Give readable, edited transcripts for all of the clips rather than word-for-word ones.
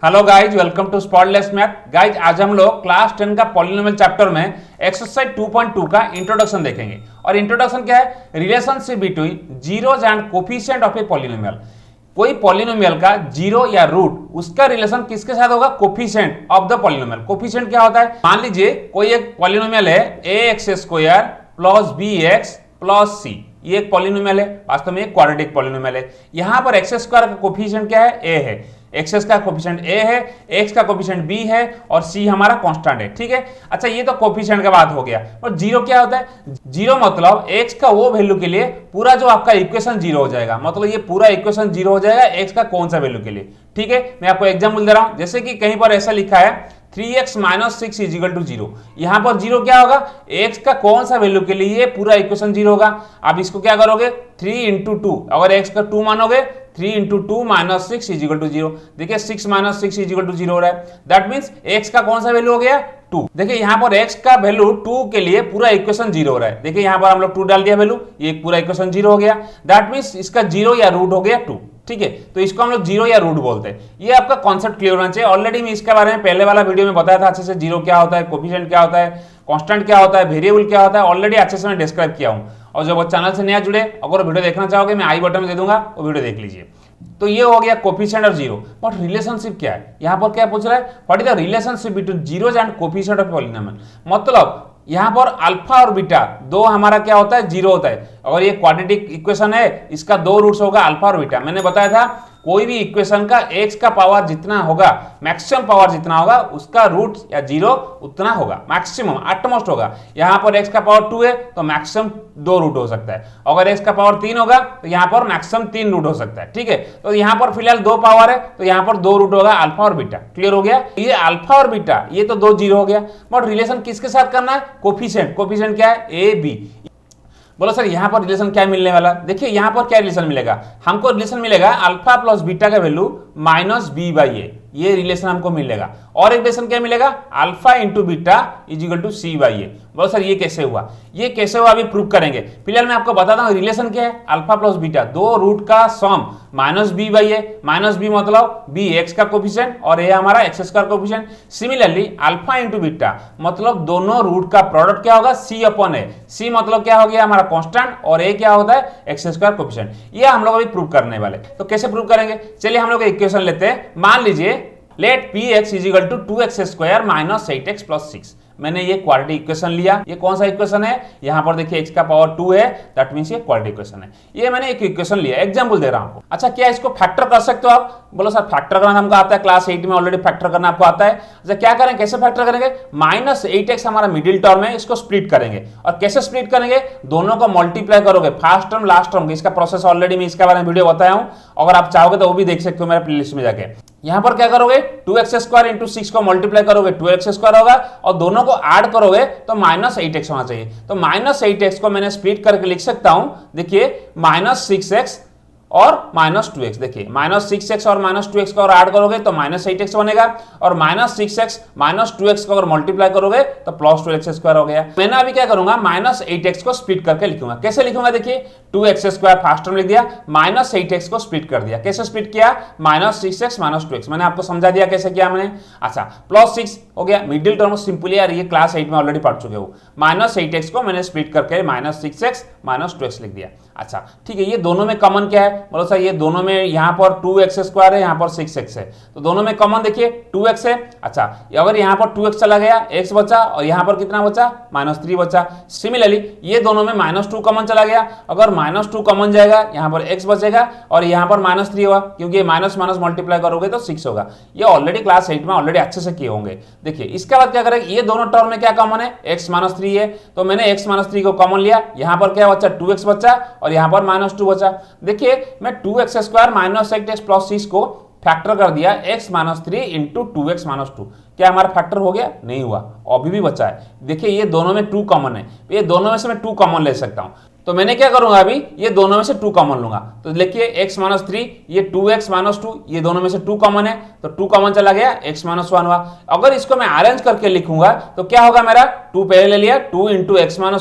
Hello guys, welcome to spotless math. Guys आज हम लोग क्लास 10 का पॉलिनोमियल चैप्टर में एक्सरसाइज 2.2 का इंट्रोडक्शन देखेंगे। और इंट्रोडक्शन क्या है? Relationship between zeros and coefficient of a polynomial. कोई पॉलिनोमियल का जीरो या रूट, उसका रिलेशन किसके साथ होगा? Coefficient of the polynomial. Coefficient क्या होता है? मान लीजिए कोई एक पॉलिनोमियल है ax² plus bx plus c। ये एक पॉलिनोमियल है, वास्तव में एक क्वाड्रेटिक पॉलिनोमियल है। यहां पर x² का कोफिशिएंट क्या है? a है। एक्स का कोफिशिएंट a है, x का कोफिशिएंट b है और c हमारा कांस्टेंट है। ठीक है, अच्छा ये तो कोफिशिएंट का बात हो गया। और जीरो क्या होता है? जीरो मतलब x का वो वैल्यू के लिए पूरा जो आपका इक्वेशन जीरो हो जाएगा। मतलब ये पूरा इक्वेशन जीरो हो जाएगा x का कौन सा वैल्यू के लिए। ठीक है, मैं आपको एग्जांपल दे रहा हूं। जैसे कि कहीं पर ऐसा लिखा है 3x - 6 = 0। यहां पर जीरो क्या होगा? x का कौन सा वैल्यू के लिए पूरा इक्वेशन जीरो होगा। आप इसको क्या करोगे? 3 × 2, अगर x का 2 मानोगे 3 × 2 - 6 = 0। देखिए 6 - 6 = 0 हो रहा है। दैट मींस x का कौन सा वैल्यू हो गया? 2। देखिए यहां पर x का वैल्यू 2 के लिए पूरा इक्वेशन जीरो हो रहा है। देखिए यहां पर हम लोग 2 डाल दिया वैल्यू, ये पूरा इक्वेशन जीरो हो गया। दैट मींस इसका जीरो या रूट हो गया 2। ठीक है, तो इसको हम लोग जीरो या रूट बोलते हैं। ये आपका कॉन्सेप्ट क्लियर होना चाहिए। ऑलरेडी मैं इसके बारे में पहले वाला वीडियो में बताया था अच्छे से, जीरो क्या होता है, कोफिशिएंट क्या होता है, कांस्टेंट क्या होता है, वेरिएबल क्या होता है, ऑलरेडी अच्छे से मैं डिस्क्राइब किया हूं। और जब वो चैनल से नया जुड़े, अगर वीडियो देखना चाहोगे मैं आई बटन में दे दूंगा, वो वीडियो देख लीजिए। तो ये हो गया कोफिशिएंट और जीरो। बट रिलेशनशिप क्या है? यहां पर क्या पूछ रहा है? What is the relationship between zeros and coefficient of polynomial. मतलब यहां पर अल्फा और बीटा दो हमारा क्या होता है? जीरो होता है। और ये क्वाड्रेटिक इक्वेशन है, इसका दो रूट्स होगा अल्फा और बीटा। मैंने बताया था कोई भी इक्वेशन का x का पावर जितना होगा, मैक्सिमम पावर जितना होगा, उसका रूट या जीरो उतना होगा, मैक्सिमम एटमोस्ट होगा। यहां पर x का पावर 2 है तो मैक्सिमम 2 रूट हो सकता है। अगर x का पावर 3 होगा तो यहां पर मैक्सिमम 3 रूट हो सकता है। ठीक है, तो यहां पर फिलहाल 2 पावर है तो यहां पर 2 रूट होगा अल्फा और बीटा। क्लियर हो गया? ये अल्फा और बीटा ये तो 2 जीरो हो गया। बट रिलेशन किसके साथ करना है? कोफिशिएंट। कोफिशिएंट क्या है? A B. बोलो सर यहां पर रिलेशन क्या मिलने वाला? देखिए यहां पर क्या रिलेशन मिलेगा हमको? रिलेशन मिलेगा अल्फा प्लस बीटा का वैल्यू -b/a, ये रिलेशन हमको मिलेगा। और एक रिलेशन क्या मिलेगा? Alpha × beta = c/a। बोलो सर ये कैसे हुआ? ये कैसे हुआ अभी प्रूव करेंगे। फिलहाल मैं आपको बताता हूं रिलेशन क्या है। अल्फा प्लस बीटा, दो रूट का सम -b/a। -b मतलब b x का कोफिशिएंट और a हमारा x² का कोफिशिएंट। सिमिलरली अल्फा × बीटा मतलब दोनों रूट का प्रोडक्ट क्या होगा? c/a। c मतलब क्या हो गया? हमारा कांस्टेंट, और a क्या होता है? x² coefficient. ये हम लोग अभी प्रूव करने वाले। तो कैसे प्रूव करेंगे? चलिए हम लोग इक्वेशन लेते हैं। मान लीजिए लेट px = 2x² - 8x + 6। मैंने ये क्वाड्रेटिक इक्वेशन लिया। ये कौन सा इक्वेशन है? यहां पर देखिए x का पावर 2 है, दैट मींस ये क्वाड्रेटिक इक्वेशन है। ये मैंने एक इक्वेशन लिया, एग्जांपल दे रहा हूं आपको। अच्छा क्या इसको फैक्टर कर सकते हो आप? बोलो सर फैक्टर करना हमको आता है, क्लास 8 में ऑलरेडी फैक्टर करना आपको आता है। अच्छा क्या करें, कैसे फैक्टर करेंगे? -8x हमारा मिडिल टर्म है, इसको स्प्लिट करेंगे। और कैसे स्प्लिट करेंगे? दोनों को मल्टीप्लाई करोगे, फर्स्ट टर्म लास्ट टर्म। इसका प्रोसेस ऑलरेडी मैं इसके बारे में वीडियो बताया हूं, अगर आप चाहोगे तो वो भी देख सकते हो मेरे प्लेलिस्ट में जाके। यहां पर क्या करोगे? 2x² × 6 को मल्टीप्लाई करोगे, 2x² होगा, और दोनों को ऐड करोगे तो -8x होना चाहिए। तो -8x को मैंने स्प्लिट करके लिख सकता हूं। देखिए -6x और -2x। देखिए -6x और -2x को ऐड करोगे तो -8x बनेगा, और -6x -2x को अगर मल्टीप्लाई करोगे तो +12x² हो गया। मैंने अभी क्या करूंगा? -8x को स्प्लिट करके लिखूंगा। कैसे लिखूंगा? देखिए 2x² फर्स्ट टर्म लिख दिया, -8x को स्प्लिट कर दिया। कैसे स्प्लिट किया? -6x -2x। मैंने आपको समझा दिया कैसे किया मैंने। अच्छा +6 हो गया मिडिल टर्म, सिंपली यार ये क्लास 8 में ऑलरेडी पढ़ चुके हो। -8x को मैंने स्प्लिट करके -6x -2x लिख दिया। अच्छा ठीक है, ये दोनों में कॉमन क्या है? बोलो सर ये दोनों में यहाँ पर 2x² है, यहाँ पर 6x है, तो दोनों में कॉमन देखिए 2x है। अच्छा अगर यहाँ पर 2x चला गया, x बचा, और यहाँ पर कितना बचा? -3 बचा। सिमिलरली ये दोनों में -2 कॉमन चला गया, अगर -2 कॉमन जाएगा, यहाँ पर x बचेगा और यहाँ पर -3 होगा, क्योंकि ये माइनस माइनस मल्टीप्लाई करोगे तो 6 होगा। ये ऑलरेडी क्लास 8 में ऑलरेडी अच्छे से किए होंगे। देखिए इसके बाद क्या करेंगे? ये दोनों टर्म में क्या कॉमन है? x - 3 है, तो मैंने x - 3 को कॉमन लिया। यहाँ पर क्या बचा? 2x बचा, और यहाँ पर -2 बचा। देखिए मैं 2x² - 8x + 6 को फैक्टर कर दिया x - 3 × 2x - 2। क्या हमारा फैक्टर हो गया? नहीं हुआ, अभी भी बचा है। देखिए ये दोनों में 2 कॉमन है, ये दोनों में से मैं 2 कॉमन ले सकता हूं। तो मैंने क्या करूंगा? अभी ये दोनों में से 2 कॉमन लूंगा। तो देखिए x - 3, ये 2x - 2, ये दोनों में से 2 कॉमन है, तो 2 कॉमन चला गया, x - 1 हुआ। अगर इसको मैं अरेंज करके लिखूंगा तो क्या होगा? मेरा 2 पहले ले लिया, 2 × x - 1 ×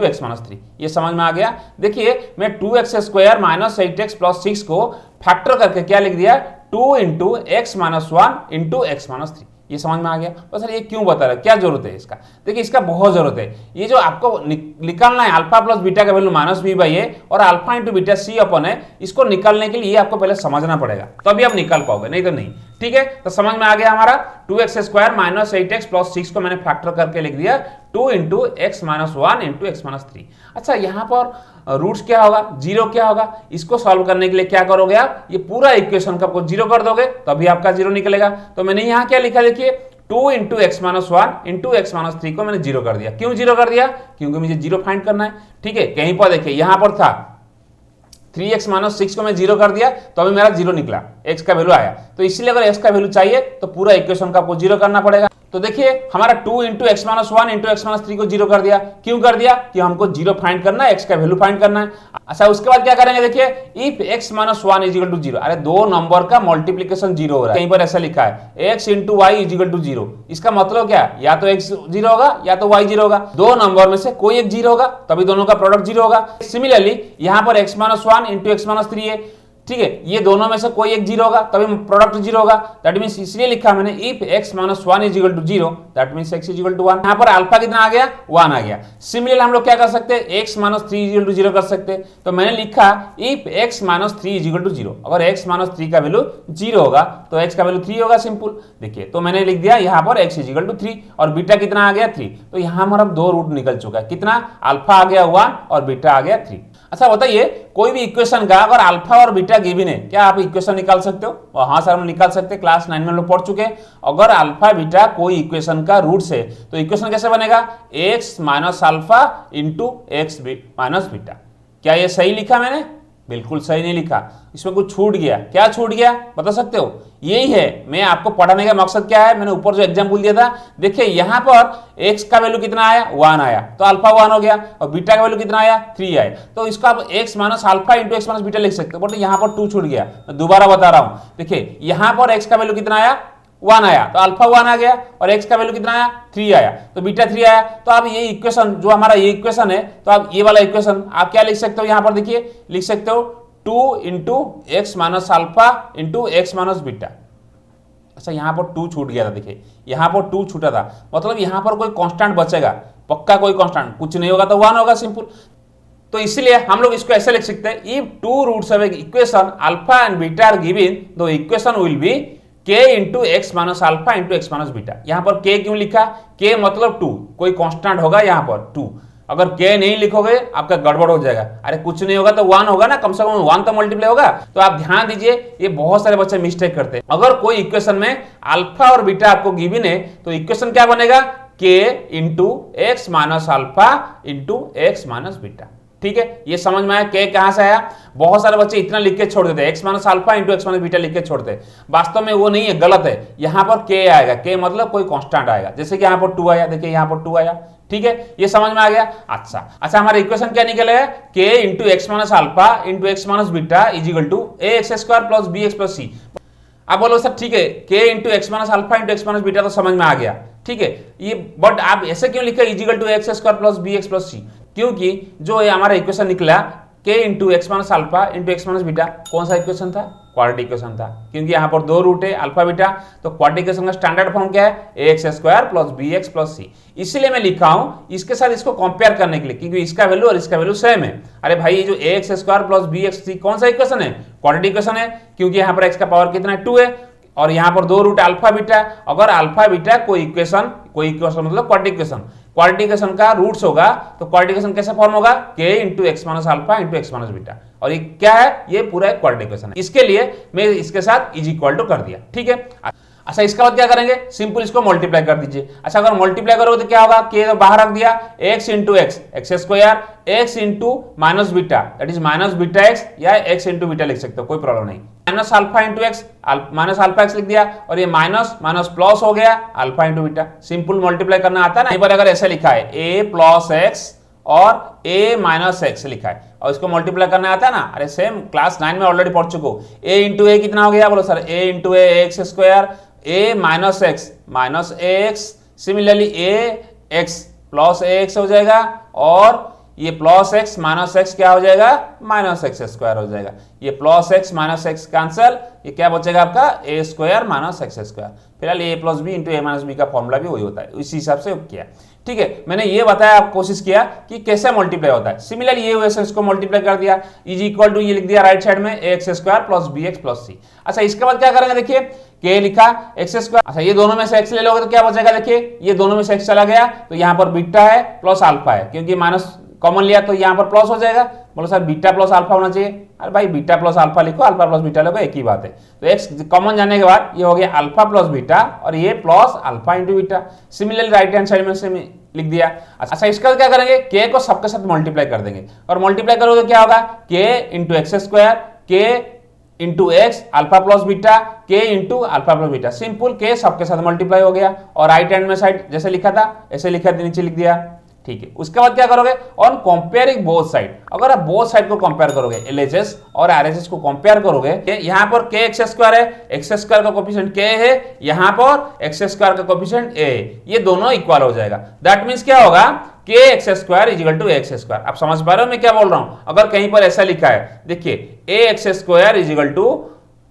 x - 3। ये समझ में आ गया? देखिए मैं 2x² - 8x + 6 को फैक्टर करके क्या लिख दिया? 2 into x minus 1 into x minus 3। ये समझ में आ गया? तो सर ये क्यों बता रहा है, क्या जरूरत है इसका? देखिए इसका बहुत जरूरत है। ये जो आपको निकालना है अल्फा प्लस बीटा का वैल्यू माइनस बी बाई ए और अल्फा इंटू बीटा सी अपन है, इसको निकालने के लिए आपको पहले समझना पड़ेगा, तभी आप निकाल पाओगे, नहीं तो नहीं। ठीक है, तो समझ में आ गया हमारा 2x square minus 8x plus 6 को मैंने फैक्टर करके लिख दिया 2 into x minus 1 into x minus 3। अच्छा यहाँ पर रूट्स क्या होगा, जीरो क्या होगा, इसको सॉल्व करने के लिए क्या करोगे आप, ये पूरा इक्वेशन का आपको जीरो कर दोगे तभी आपका जीरो निकलेगा। तो मैंने यहाँ क्या लिखा, देखिए 2 into x minus 1 into x minus 3 को मैंने जीरो कर दिया। क्यों जीरो कर दिया? क्योंकि मुझे जीरो फाइंड करना है। ठीक है, कहीं पर देखिए यहाँ पर था 3x माइनस 6 को मैं जीरो कर दिया तो अभी मेरा जीरो निकला, x का वैल्यू आया। तो इसलिए अगर x का वैल्यू चाहिए तो पूरा इक्वेशन का आपको जीरो करना पड़ेगा। तो देखिए हमारा 2 into x minus 1 into x minus 3 को जीरो कर दिया। क्यों कर दिया? कि हमको जीरो फाइंड करना है, x का वैल्यू फाइंड करना है। अच्छा उसके बाद क्या करेंगे, देखिए if x minus 1 is equal to zero. अरे दो नंबर का मल्टीप्लीकेशन जीरो हो रहा है, कहीं पर ऐसा लिखा है x into Y is equal to zero. इसका मतलब क्या, या तो x जीरो होगा या तो y जीरो होगा, दो नंबर में से कोई एक जीरो होगा तभी दोनों का प्रोडक्ट जीरो होगा। सिमिलरली यहाँ पर x minus 1 into x minus 3 है, ठीक है, ये दोनों में से कोई एक जीरो होगा तभी प्रोडक्ट जीरो होगा। दैट मींस इसलिए लिखा मैंने if x minus 1 is equal to zero, that means x is equal to 1। यहाँ पर अल्फा कितना आ गया, 1 आ गया। सिमिलरली हम लोग क्या कर सकते हैं, x minus 3 is equal to zero कर सकते हैं। तो मैंने लिखा if x minus 3 is equal to zero. अगर x माइनस 3 का वैल्यू जीरो होगा तो x का वैल्यू 3 होगा, सिंपल। देखिए तो मैंने लिख दिया यहाँ पर x इज इक्वल टू 3 और बीटा कितना आ गया 3। तो यहाँ हमारा दो रूट निकल चुका है, कितना, अल्फा आ गया 1 और बीटा आ गया 3। अच्छा बताइए कोई भी इक्वेशन का अगर अल्फा और बीटा गिवन है, क्या आप इक्वेशन निकाल सकते हो? हाँ सर हम निकाल सकते हैं, क्लास 9 में हम लोग पढ़ चुके हैं। अगर अल्फा बीटा कोई इक्वेशन का रूट्स है तो इक्वेशन कैसे बनेगा, x minus alpha into x minus beta. क्या ये सही लिखा मैंने? बिल्कुल सही नहीं लिखा, इसमें कुछ छूट गया। क्या छूट गया बता सकते हो? यही है, मैं आपको पढ़ाने का मकसद क्या है, मैंने ऊपर जो एग्जाम्पल दिया था, देखिए यहाँ पर x का वैल्यू कितना आया, 1 आया, तो अल्फा 1 हो गया, और बीटा का वैल्यू कितना आया, 3 आया। तो इसका आप x minus alpha into x minus beta लिख सकते हो, बट यहाँ पर 2 छूट गया। मैं दोबारा बता रहा हूँ, देखिए यहाँ पर x का वैल्यू कितना आया, 1 आया, तो अल्फा 1 आ गया, और x का वैल्यू कितना आया, 3 आया, तो बीटा 3 आया। तो आप ये इक्वेशन जो हमारा ये इक्वेशन है, तो आप ये वाला इक्वेशन आप क्या लिख सकते हो, यहाँ पर देखिए लिख सकते हो 2 into x minus alpha into x minus beta. अच्छा यहाँ पर 2 छूट गया था, देखिए यहाँ पर 2 छूटा था, मतलब यहाँ पर कोई कांस्टेंट बचेगा, पक्का कोई कांस्टेंट, कुछ नहीं होगा तो 1 होगा, सिंपल। तो इसलिए हम लोग इसको ऐसे लिख सकते हैं, if two roots of equation alpha and beta are given the equation will be k into x minus alpha into x minus beta. यहाँ पर k क्यों लिखा, k मतलब 2, कोई कांस्टेंट होगा यहाँ पर 2। अगर k नहीं लिखोगे आपका गड़बड़ हो जाएगा, अरे कुछ नहीं होगा तो 1 होगा ना, कम से कम 1 तो मल्टीप्लाई होगा। तो आप ध्यान दीजिए, ये बहुत सारे बच्चे मिस्टेक करते हैं। अगर कोई इक्वेशन में अल्फा और बीटा आपको गिवन है तो इक्वेशन क्या बनेगा, k into x minus alpha into x minus beta. ठीक है, ये समझ में आया k कहां से आया? बहुत सारे बच्चे इतना लिख के छोड़ देते हैं, x minus alpha into x minus beta लिख के छोड़ते हैं, वास्तव में वो नहीं है, गलत है। यहाँ पर k आएगा, k मतलब कोई कांस्टेंट आएगा, जैसे कि यहाँ पर 2 आया, देखिए यहाँ पर 2 आया। ठीक है, ये समझ में आ गया। अच्छा हमारा इक्वेशन क्या निकलेगा, k into x minus alpha into x minus beta is equal to A x square plus b x plus c. आप बोलो सर ठीक है, k into x minus alpha into x minus beta तो समझ में आ गया, ठीक है, ये बट आप ऐसे क्यों लिखा is equal to x square plus b x plus c? क्योंकि जो ये हमारा इक्वेशन निकला k into x minus alpha into x minus beta, कौन सा इक्वेशन था, क्वाड्रेटिक इक्वेशन था। क्योंकि यहाँ पर दो रूट है अल्फा बीटा, तो क्वाड्रेटिक इक्वेशन का स्टैंडर्ड फॉर्म क्या है, x square plus b x plus c. इसलिए मैं लिखा हूँ इसके साथ इसको कंपेयर करने के लिए, क्योंकि इसका वैल्यू और इसका वैल्यू सेम है। अरे भाई ये जो x square plus b x c कौन सा इक्वेशन है, क्वाड्रेटिक इक्वेशन है, क्योंकि यहाँ पर एक्स का पावर कितना है, 2 है, और यहाँ पर दो रूट अल्फा बीटा। अगर अल्फा बीटा कोई इक्वेशन मतलब क्वाड्रेटिक इक्वेशन, क्वाड्रेटिक इक्वेशन का रूट्स होगा तो क्वाड्रेटिक इक्वेशन कैसे फॉर्म होगा, k into x minus alpha into x minus beta, और ये क्या है, ये पूरा एक क्वाड्रेटिक इक्वेशन है। इसके लिए मैं इसके साथ इज इक्वल टू कर दिया, ठीक है। अच्छा इसके बाद क्या करेंगे, सिंपल इसको मल्टीप्लाई कर दीजिए। अच्छा अगर मल्टीप्लाई करोगे तो क्या होगा, k तो बाहर रख दिया, x into x, x square, x into minus beta that is minus beta x, या x इंटू बीटा लिख सकते हो, कोई प्रॉब्लम नहीं। Minus alpha into x, minus alpha x लिख दिया, और ये माइनस माइनस प्लस हो गया alpha into beta. Simple multiply करना आता है ना। यहाँ पर अगर ऐसा लिखा है a प्लस एक्स और a माइनस एक्स लिखा है, और इसको मल्टीप्लाई करना आता है ना, अरे सेम क्लास 9 में ऑलरेडी पढ़ चुको। a इंटू ए कितना हो गया, बोलो sir a into A x square, a minus x, similarly a x plus x हो जाएगा, और ये प्लस एक्स माइनस एक्स क्या हो जाएगा, माइनस एक्स स्क्वायर हो जाएगा। ये plus x minus x cancel, ये क्या बचेगा आपका ए स्क्वायर माइनस एक्स स्क्वायर। फिलहाल ए प्लस बी इंटू ए माइनस बी का फॉर्मूला भी वही होता है, इसी हिसाब से किया। ठीक है, मैंने ये बताया, आप कोशिश किया कि कैसे मल्टीप्लाई होता है। सिमिलरली ये वैसे इसको मल्टीप्लाई कर दिया, इज इक्वल टू ये लिख दिया राइट साइड में a x square plus b x plus c. अच्छा, इसके बाद क्या करेंगे, देखिए के लिखा एक्स स्क्वायर। अच्छा, ये दोनों में से एक्स ले लोगे तो क्या बचेगा, देखिए ये दोनों में से एक्स चला गया तो यहाँ पर बीटा है प्लस अल्फा है, क्योंकि माइनस कॉमन लिया तो यहाँ पर प्लस हो जाएगा। बोलो सर बीटा प्लस अल्फा होना चाहिए, अरे भाई बीटा प्लस अल्फा लिखो, अल्फा प्लस बीटा लिखो, एक ही बात है। तो एक्स कॉमन जाने के बाद ये हो गया अल्फा प्लस बीटा और ये plus alpha into beta. Similarly right hand side में से लिख दिया। अच्छा, इसका क्या करेंगे, के को सबके साथ मल्टीप्लाई कर देंगे और मल्टीप्लाई करोगे क्या होगा, k into x square, k into x alpha plus beta, k into alpha plus beta. Simple, k सबके साथ मल्टीप्लाई हो गया और राइट हैंड में साइड जैसे लिखा था ऐसे लिखा, नीचे लिख दिया। ठीक है, उसके बाद क्या करोगे, ऑन कंपेयरिंग बोथ साइड, अगर आप बोथ साइड को कंपेयर करोगे, एलएचएस और आरएचएस को कंपेयर करोगे, यहाँ पर के एक्स स्क्वायर है, एक्स स्क्वायर का कोफिशिएंट के है, यहाँ पर एक्स स्क्वायर का कोफिशिएंट ए है, ये दोनों इक्वल हो जाएगा। दैट मींस क्या होगा, K X square is equal to x square. आप समझ पा रहे हो मैं क्या बोल रहा हूं। अगर कहीं पर ऐसा लिखा है, देखिए a x square is equal to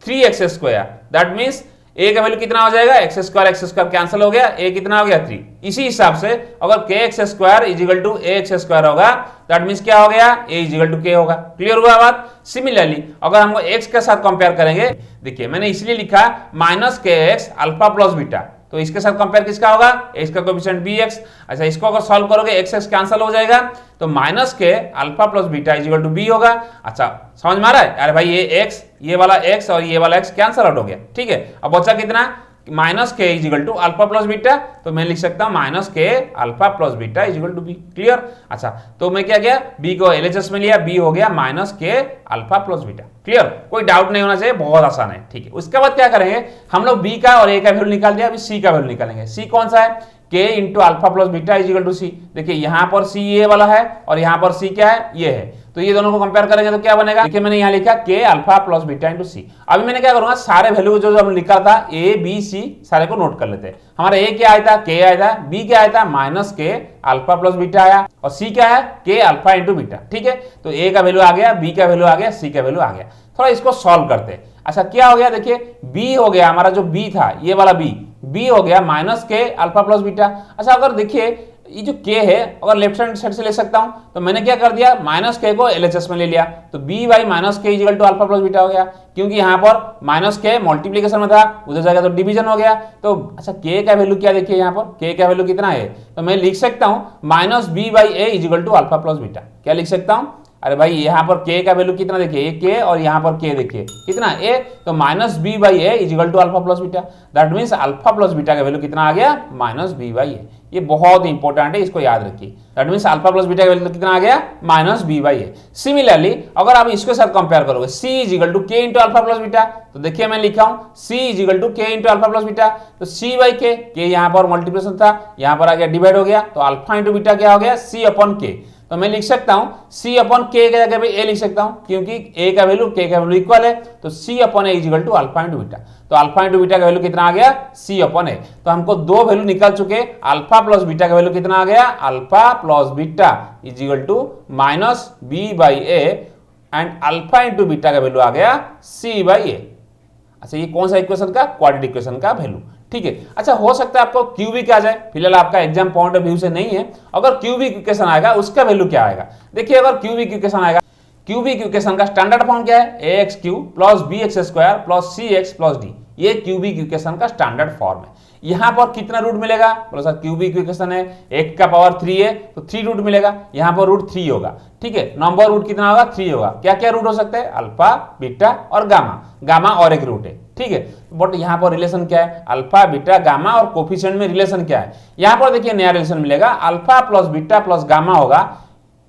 3x square, that means a का वैल्यू कितना हो जाएगा, एक्स स्क्वायर कैंसिल हो गया, ए कितना हो गया 3। इसी हिसाब से अगर K X square is equal to A x square होगा, दैट मींस क्या हो गया, ए इज इक्वल टू के होगा। क्लियर हुआ बात। सिमिलरली अगर हमको एक्स के साथ कंपेयर करेंगे, देखिए मैंने इसलिए लिखा माइनस के एक्स अल्फा प्लस बीटा, तो इसके साथ कंपेयर किसका होगा, एक्स का कोएफिशिएंट बी एक्स। अच्छा, इसको अगर सॉल्व करोगे एक्स एक्स कैंसिल हो जाएगा, तो minus K alpha plus beta is equal to B होगा। अच्छा, समझ में आ रहा है। अरे भाई ये एक्स, ये वाला एक्स और ये वाला एक्स कैंसिल आउट हो गया। ठीक है, अब बचा कितना, minus K is equal to alpha plus beta, तो मैं लिख सकता हूं minus K alpha plus beta is equal to B. Clear. अच्छा, तो मैं क्या किया, बी को एलएचएस में लिया, बी हो गया minus K alpha plus beta. Clear, कोई डाउट नहीं होना चाहिए, बहुत आसान है। ठीक है, उसके बाद क्या करेंगे, हम लोग बी का और ए का वैल्यू निकाल दिया, अभी सी का वैल्यू निकालेंगे। सी कौन सा है, k into alpha plus beta is equal to c. देखिए यहां पर सी ये वाला है और यहां पर सी क्या है, ये है, तो ये दोनों को कंपेयर करेंगे तो क्या बनेगा, देखिए मैंने यहां लिखा के अल्फा प्लस बीटा इंटू सी। अभी मैंने क्या करूंगा, सारे वैल्यू जो हमने लिखा था ए बी सी सारे को नोट कर लेते हैं। हमारा ए क्या आया था, के आया था, बी क्या आया था minus K alpha plus beta आया, और सी क्या है, के अल्फा इंटू बीटा। ठीक है, तो ए का वैल्यू आ गया, बी का वैल्यू आ गया, सी का वैल्यू आ गया। थोड़ा इसको सॉल्व करते हैं। अच्छा, क्या हो गया, देखिए बी हो गया हमारा, जो बी था ये वाला बी हो गया minus K alpha plus beta. अच्छा, अगर देखिए ये जो के है अगर लेफ्ट हैंड साइड से ले सकता हूं, तो मैंने क्या कर दिया, माइनस के को एलएचएस में ले लिया, तो B by minus K is equal to alpha plus beta हो गया, क्योंकि यहां पर माइनस के मल्टीप्लीकेशन में था, उधर जाएगा तो डिवीजन हो गया। तो अच्छा, के का वैल्यू क्या, देखिए यहां पर के का वैल्यू कितना है, तो मैं लिख सकता हूं minus B by A is equal to alpha plus beta. क्या लिख सकता हूं, अरे भाई यहाँ पर के का वैल्यू कितना, देखिए एक के और यहाँ पर के देखिए कितना ए, तो minus B by A is equal to alpha plus beta. That means alpha plus beta का वैल्यू कितना आ गया, माइनस बी बाई ए। ये बहुत इंपॉर्टेंट है, इसको याद रखिए। That means alpha plus beta का वैल्यू कितना आ गया, minus B by A. Similarly अगर आप इसके साथ कंपेयर करोगे, C is equal to K into alpha plus beta, तो देखिए मैं लिखा हूं C is equal to K into alpha plus beta, तो सी बाई के यहाँ पर मल्टीप्लिकेशन था, यहाँ पर आ गया डिवाइड हो गया, तो अल्फा इंटू बीटा क्या हो गया, सी अपॉन के। तो मैं लिख सकता हूं सी अपॉन के की जगह पे ए लिख सकता हूं, क्योंकि ए का वैल्यू के का वैल्यू इक्वल है, तो c upon a is equal to alpha into beta. तो अल्फा इंटू बीटा का वैल्यू कितना आ गया, सी अपॉन ए। तो हमको दो वैल्यू निकल चुके, अल्फा प्लस बीटा का वैल्यू कितना आ गया, alpha plus beta is equal to minus B by A, and alpha into beta का वैल्यू आ गया सी बाई ए। अच्छा, ये कौन सा इक्वेशन का, क्वाड्रेटिक इक्वेशन का वैल्यू। ठीक है, अच्छा हो सकता है आपको क्यूबिक आ जाए, फिलहाल आपका एग्जाम पॉइंट ऑफ व्यू से नहीं है। अगर क्यूबिक इक्वेशन आएगा उसका वैल्यू क्या आएगा, देखिए अगर क्यूबिक इक्वेशन आएगा, क्यूबिक इक्वेशन का स्टैंडर्ड फॉर्म क्या है, a x cube plus b x square plus c x plus d, ये क्यूबिक इक्वेशन का स्टैंडर्ड फॉर्म है। यहां पर कितना रूट मिलेगा, बोलो सर क्यूबिक इक्वेशन है, एक का पावर 3 है तो 3 रूट मिलेगा, यहां पर रूट 3 होगा। ठीक है, नंबर रूट कितना होगा, 3 होगा। क्या क्या रूट हो सकते हैं, अल्फा बीटा और गामा, गामा और एक रूट है। ठीक है, बट यहां पर रिलेशन क्या है, अल्फा बीटा गामा और कोफिशिएंट में रिलेशन क्या है, यहां पर देखिए नया रिलेशन मिलेगा, alpha plus beta plus gamma होगा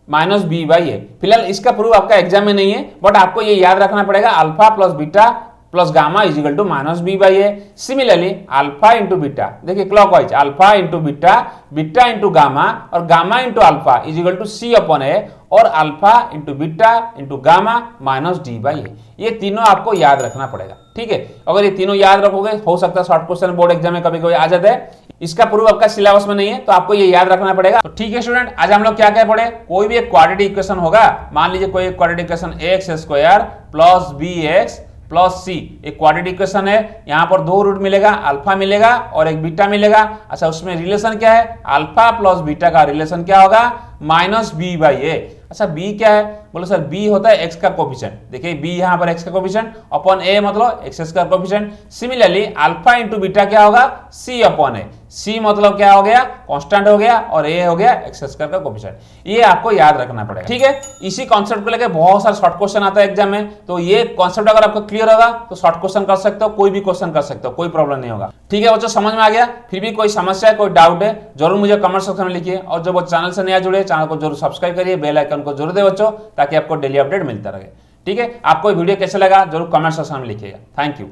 माइनस बी बाई ए। फिलहाल इसका प्रूफ आपका एग्जाम में नहीं है, बट आपको ये याद रखना पड़ेगा, alpha plus beta plus gamma is equal to minus B by A. Similarly alpha into beta, देखिए clockwise, alpha into beta, beta into gamma और gamma into alpha is equal to c upon a, और alpha into beta into gamma minus d by a. ये तीनों आपको याद रखना पड़ेगा। ठीक है, अगर ये तीनों याद रखोगे हो सकता है शॉर्ट क्वेश्चन बोर्ड एग्जाम में कभी कभी आ जाता है। इसका प्रूफ आपका सिलेबस में नहीं है तो आपको ये याद रखना पड़ेगा। तो ठीक है स्टूडेंट, आज हम लोग क्या क्या पढ़े, कोई भी एक क्वाड्रेटिक इक्वेशन होगा, मान लीजिए कोई एक quadratic equation x square plus b x plus c, एक क्वाड्रेटिक इक्वेशन है, यहां पर दो रूट मिलेगा, अल्फा मिलेगा और एक बीटा मिलेगा। अच्छा, उसमें रिलेशन क्या है, अल्फा प्लस बीटा का रिलेशन क्या होगा, माइनस बी बाई ए। अच्छा, बी क्या है, बोलो सर बी होता है एक्स का कोफिशिएंट, देखिए बी यहां पर एक्स का कोफिशिएंट अपॉन ए मतलब x square coefficient. Similarly alpha into beta क्या होगा, सी अपॉन ए, सी मतलब क्या हो गया, कांस्टेंट हो गया, और ए हो गया एक्स स्क्वायर का कोफिशिएंट। ये आपको याद रखना पड़ेगा, ठीक है। इसी कॉन्सेप्ट को लेकर बहुत सारे शॉर्ट क्वेश्चन आता है एग्जाम में, तो ये कॉन्सेप्ट अगर आपको क्लियर होगा तो शॉर्ट क्वेश्चन कर सकते हो, कोई भी क्वेश्चन कर सकते हो, कोई प्रॉब्लम नहीं होगा, ठीक है बच्चों। समझ में आ गया, फिर भी कोई समस्या है, कोई डाउट है, जरूर मुझे कमेंट सेक्शन में लिखिए, और जो वो चैनल से नया जुड़े चैनल को जरूर सब्सक्राइब करिए, बेल आइकन को जरूर दे बच्चों, ताकि आपको डेली अपडेट मिलता रहे, ठीक है। आपको वीडियो कैसा लगा जरूर कमेंट सेक्शन में लिखिएगा। Thank you.